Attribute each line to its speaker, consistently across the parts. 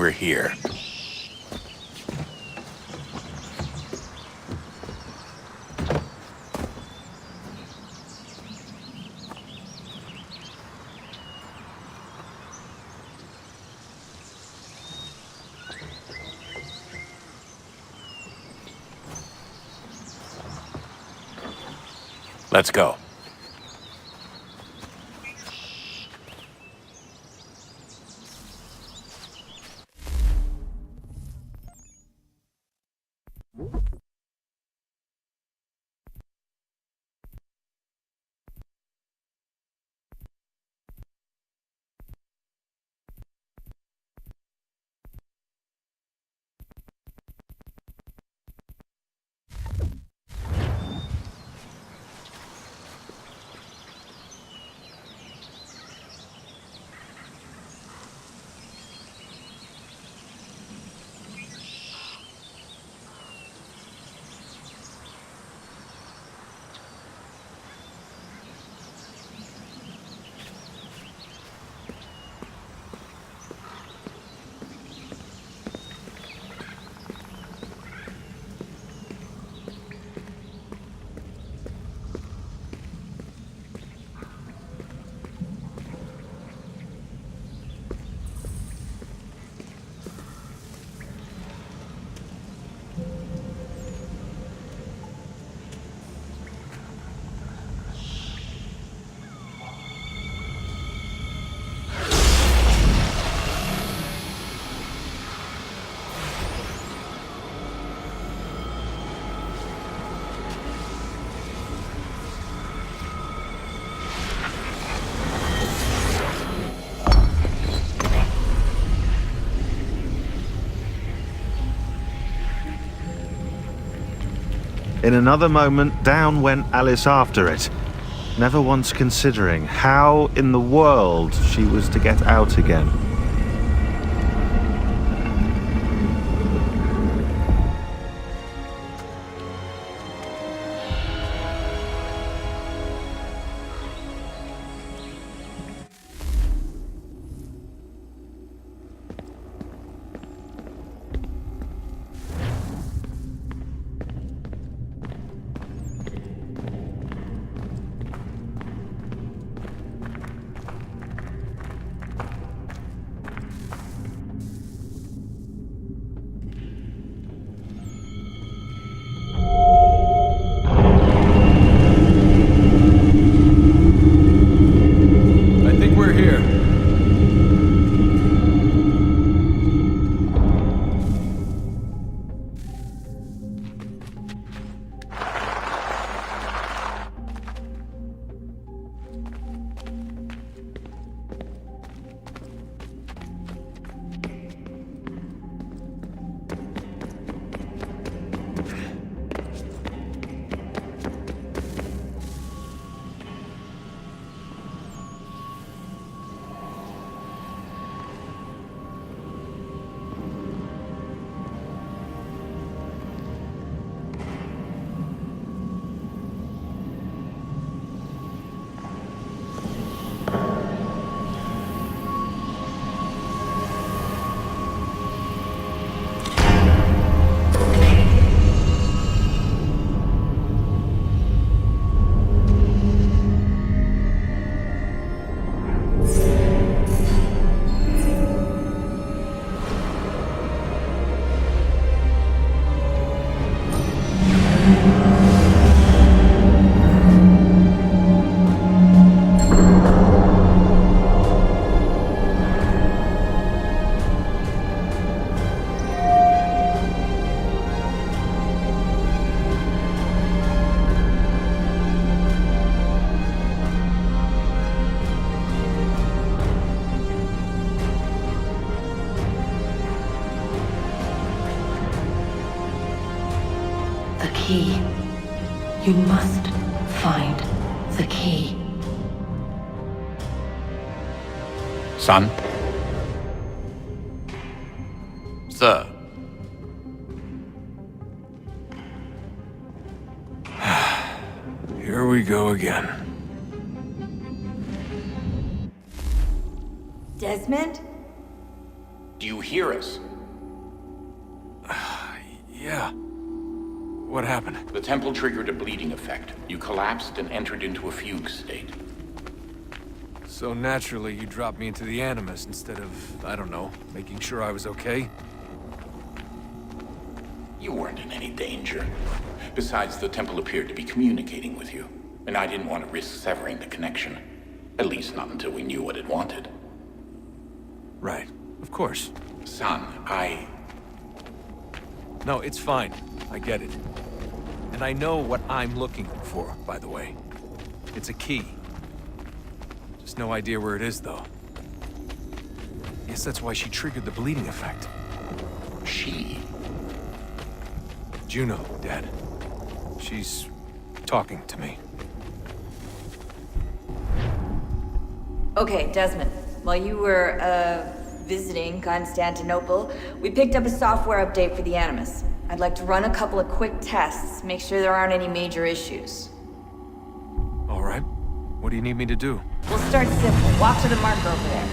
Speaker 1: we're here. Let's go.
Speaker 2: In another moment, down went Alice after it, never once considering how in the world she was to get out again.
Speaker 3: Key. You must find the key.
Speaker 1: Son? Sir. Here we go again.
Speaker 4: Desmond? Do you hear us?
Speaker 1: Yeah. What happened?
Speaker 4: The temple triggered a bleeding effect. You collapsed and entered into a fugue state.
Speaker 1: So naturally, you dropped me into the Animus instead of, I don't know, making sure I was okay?
Speaker 4: You weren't in any danger. Besides, the temple appeared to be communicating with you, and I didn't want to risk severing the connection. At least not until we knew what it wanted.
Speaker 1: Right. Of course.
Speaker 4: Son,
Speaker 1: No, it's fine. I get it. And I know what I'm looking for, by the way. It's a key. Just no idea where it is, though. Guess that's why she triggered the bleeding effect.
Speaker 4: She?
Speaker 1: Juno, Dad. She's talking to me.
Speaker 5: Okay, Desmond. While you were, visiting Constantinople, we picked up a software update for the Animus. I'd like to run a couple of quick tests, make sure there aren't any major issues.
Speaker 1: All right. What do you need me to do?
Speaker 5: We'll start simple. Walk to the marker over there.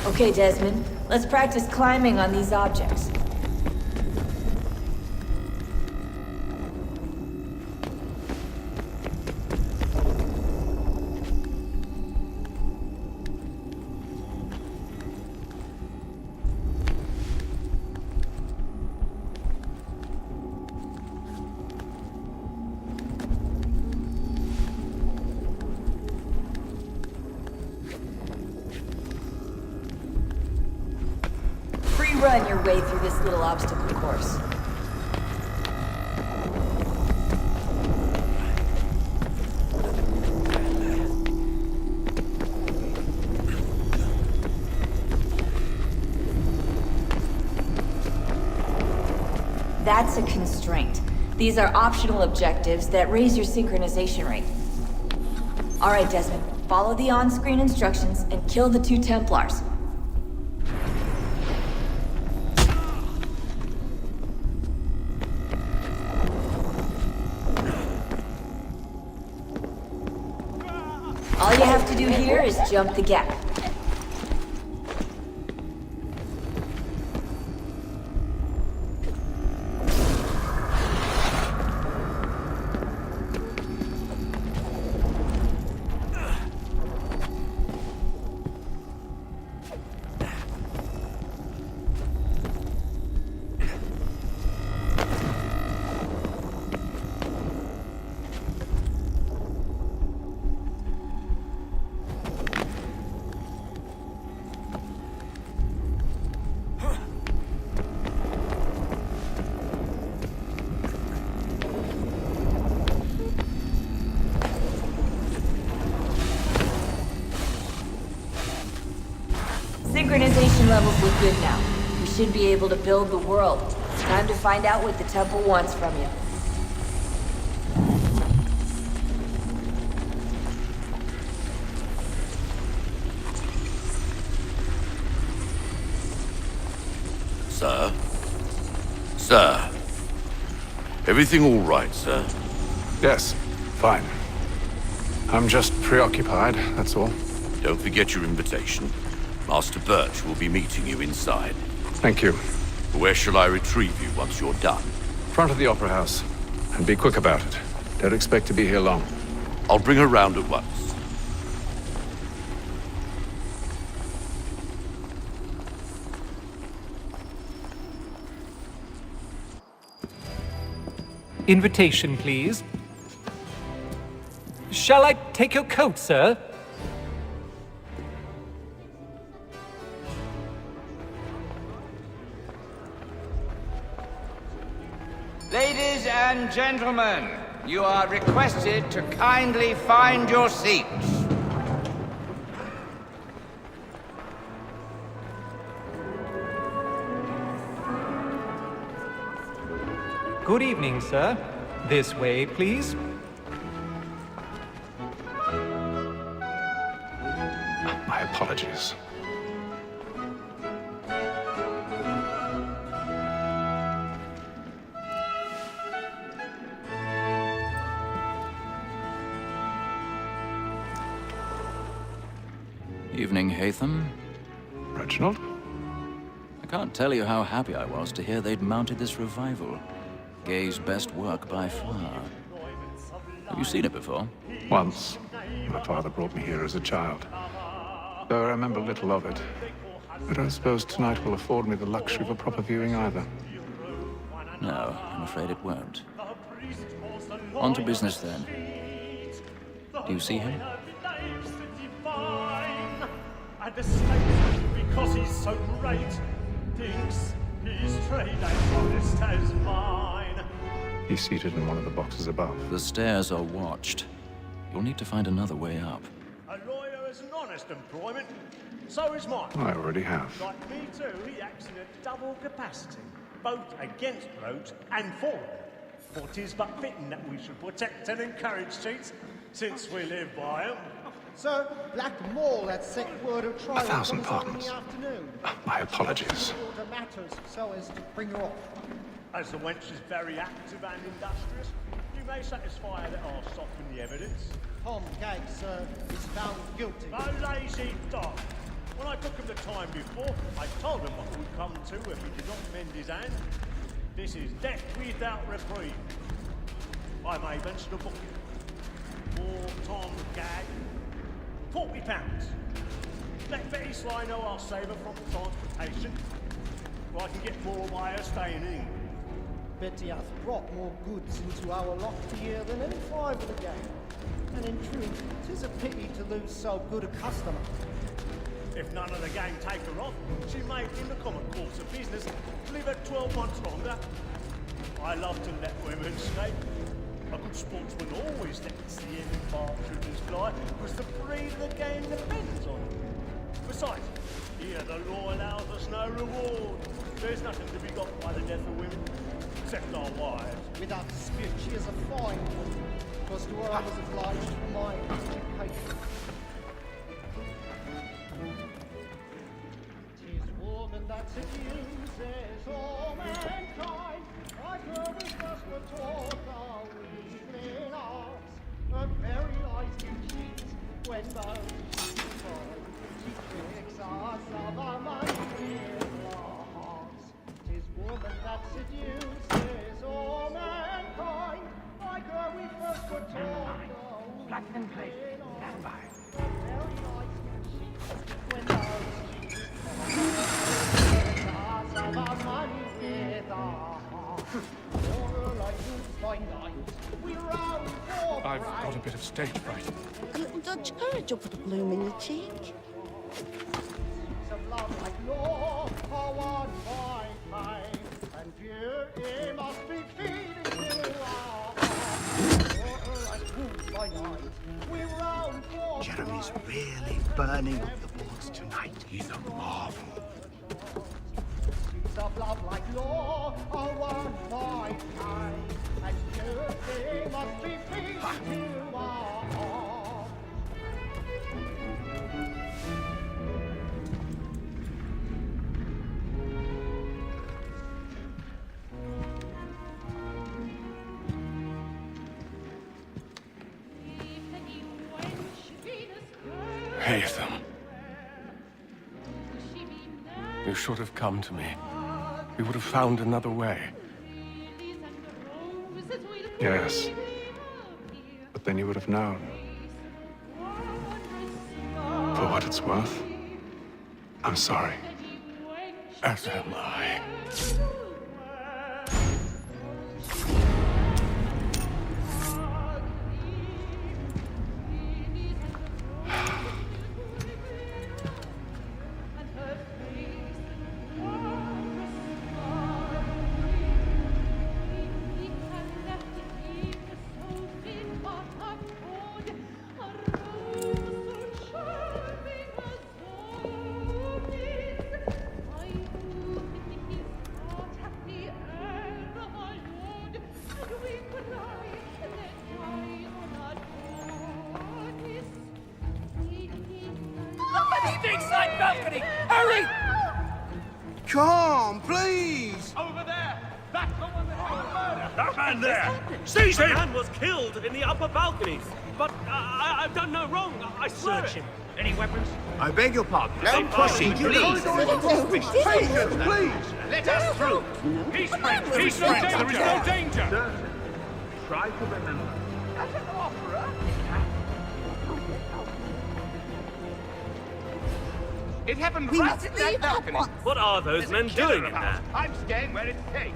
Speaker 5: Okay, Desmond. Let's practice climbing on these objects. Run your way through this little obstacle course. That's a constraint. These are optional objectives that raise your synchronization rate. All right, Desmond. Follow the on-screen instructions and kill the 2 Templars. All you have to do here is jump the gap. Synchronization levels look good now. We should be able to build the world. It's time to find out what the temple wants from you.
Speaker 6: Sir? Sir? Everything all right, sir?
Speaker 1: Yes, fine. I'm just preoccupied, that's all.
Speaker 6: Don't forget your invitation. Master Birch will be meeting you inside.
Speaker 1: Thank you.
Speaker 6: Where shall I retrieve you once you're done?
Speaker 1: Front of the Opera House. And be quick about it. Don't expect to be here long.
Speaker 6: I'll bring her round at once.
Speaker 7: Invitation, please. Shall I take your coat, sir?
Speaker 8: Ladies and gentlemen, you are requested to kindly find your seats.
Speaker 7: Good evening, sir. This way, please.
Speaker 1: My apologies.
Speaker 9: Evening, Hatham.
Speaker 10: Reginald?
Speaker 9: I can't tell you how happy I was to hear they'd mounted this revival. Gay's best work by far. Have you seen it before?
Speaker 10: Once. My father brought me here as a child. Though I remember little of it. I don't suppose tonight will afford me the luxury of a proper viewing either.
Speaker 9: No, I'm afraid it won't. On to business then. Do you see him?
Speaker 11: And the state, because he's so great, thinks his trade ain't honest as mine.
Speaker 10: He's seated in one of the boxes above.
Speaker 9: The stairs are watched. You'll need to find another way up.
Speaker 11: A lawyer is an honest employment, so is mine.
Speaker 10: I already have.
Speaker 11: Like me too, he acts in a double capacity, both against roads and for them. For 'tis but fitting that we should protect and encourage cheats, since we live by them.
Speaker 12: Sir, Black Mall had set word of trial
Speaker 10: 1,000
Speaker 12: sometime in
Speaker 10: pardons.
Speaker 12: the afternoon.
Speaker 10: My apologies.
Speaker 12: Order matters so as to bring her off.
Speaker 11: As the wench is very active and industrious, you may satisfy her that I'll soften the evidence.
Speaker 12: Tom Gay, sir, is found guilty.
Speaker 11: A lazy dog. When I took him the time before, I told him what would come to if he did not mend his hand. This is death without reprieve. I may mention a book. For Tom Gay, £40. Let Betty Sly know I'll save her from transportation, or I can get more by her staying in England.
Speaker 12: Betty hath brought more goods into our lofty year than any five of the game. And in truth, 'tis a pity to lose so good a customer.
Speaker 11: If none of the gang take her on, she may, in the common course of business, live her 12 months longer. I love to let women escape. A good sportsman always lets the end partridges fly, because the breed of the game depends on it. Besides, here the law allows us no reward. There's nothing to be got by the death of women, except our wives.
Speaker 12: Without dispute, she is a fine woman, because to her I was obliged for my education. 'Tis woman that seduces all mankind, like her we first were taught our weakling arts. Her very eyes do cheat when those she tries. She tricks us of our money in our hearts. 'Tis woman that seduces all mankind, like her we first were taught our
Speaker 11: Black and plate.
Speaker 12: weakling
Speaker 11: Stand by.
Speaker 12: arts. Her very eyes do cheat when those she
Speaker 10: I've got a bit of stage fright.
Speaker 13: A little Dutch courage will put a bloom in your cheek.
Speaker 14: Jeremy's really burning up the boards tonight. He's a marvel.
Speaker 12: Of love like law are one by time, and you must be free to all.
Speaker 10: Hatham. You should have come to me. We would have found another way. Yes. But then you would have known. For what it's worth, I'm sorry. As am I.
Speaker 11: Side balcony! Hurry!
Speaker 14: Come, please!
Speaker 11: Over there! That's the one that had the murder!
Speaker 15: That man there! Seize him! The man was killed in the upper balconies, but I've done no wrong. I swear
Speaker 11: Search
Speaker 15: it.
Speaker 11: him.
Speaker 15: Any weapons?
Speaker 14: I beg your pardon. No pushing, please.
Speaker 15: Patience, please. Let us through. Peace, friends. Peace, friends. There is no danger.
Speaker 14: Try to remember. That's an offer.
Speaker 15: It happened right at that balcony.
Speaker 11: What are those men doing in there?
Speaker 15: I'm staying where it's safe.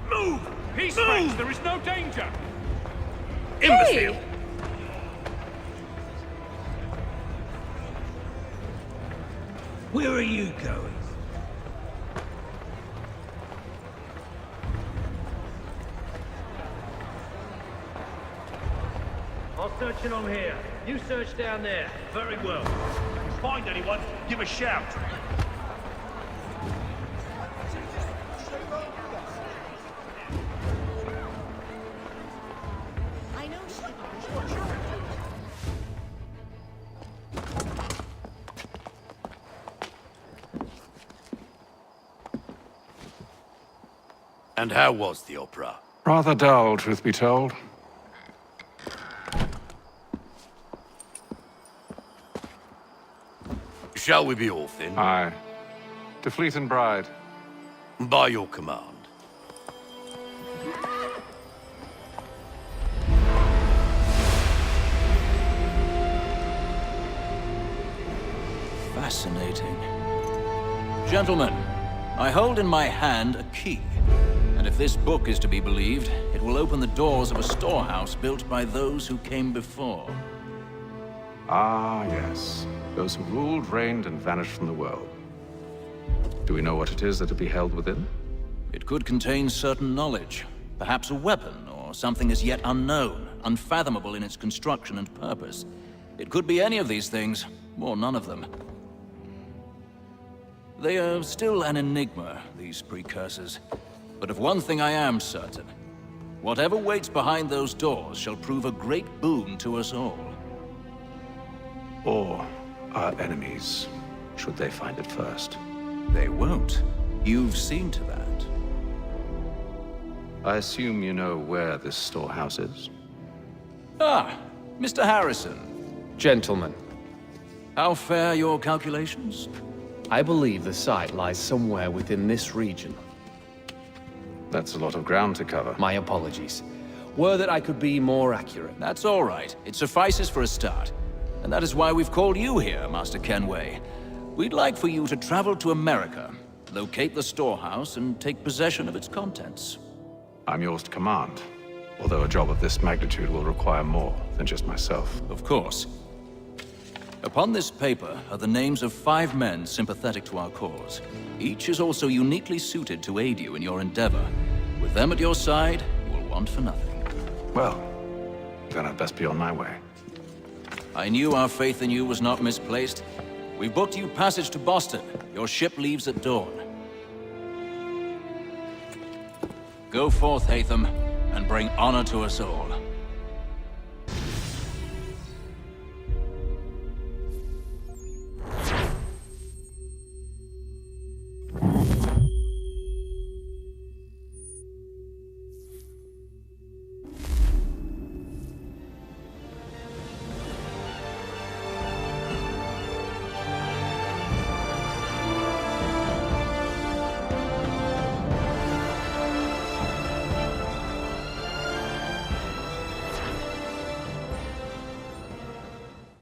Speaker 11: Move!
Speaker 15: Peace, friends. There is no danger.
Speaker 11: Imbecile!
Speaker 15: Where are you going?
Speaker 11: I'll search in on here. You search down there. Very well. If you find anyone, give a shout.
Speaker 6: And how was the opera?
Speaker 10: Rather dull, truth be told.
Speaker 6: Shall we be off then?
Speaker 10: Aye. To Fleet and Bride.
Speaker 6: By your command.
Speaker 9: Fascinating. Gentlemen, I hold in my hand a key. And if this book is to be believed, it will open the doors of a storehouse built by those who came before.
Speaker 10: Ah, yes. Those who ruled, reigned, and vanished from the world. Do we know what it is that will be held within?
Speaker 9: It could contain certain knowledge. Perhaps a weapon, or something as yet unknown, unfathomable in its construction and purpose. It could be any of these things, or none of them. They are still an enigma, these precursors. But of one thing I am certain. Whatever waits behind those doors shall prove a great boon to us all.
Speaker 10: Or our enemies, should they find it first.
Speaker 9: They won't. You've seen to that.
Speaker 10: I assume you know where this storehouse is?
Speaker 9: Ah, Mr. Harrison.
Speaker 16: Gentlemen,
Speaker 9: How fare your calculations?
Speaker 16: I believe the site lies somewhere within this region.
Speaker 10: That's a lot of ground to cover.
Speaker 16: My apologies. Were that I could be more accurate.
Speaker 9: That's all right. It suffices for a start. And that is why we've called you here, Master Kenway. We'd like for you to travel to America, locate the storehouse, and take possession of its contents.
Speaker 10: I'm yours to command, although a job of this magnitude will require more than just myself.
Speaker 9: Of course. Upon this paper are the names of 5 men sympathetic to our cause. Each is also uniquely suited to aid you in your endeavor. With them at your side, you will want for nothing.
Speaker 10: Well, then I'd best be on my way.
Speaker 9: I knew our faith in you was not misplaced. We booked you passage to Boston. Your ship leaves at dawn. Go forth, Hatham, and bring honor to us all.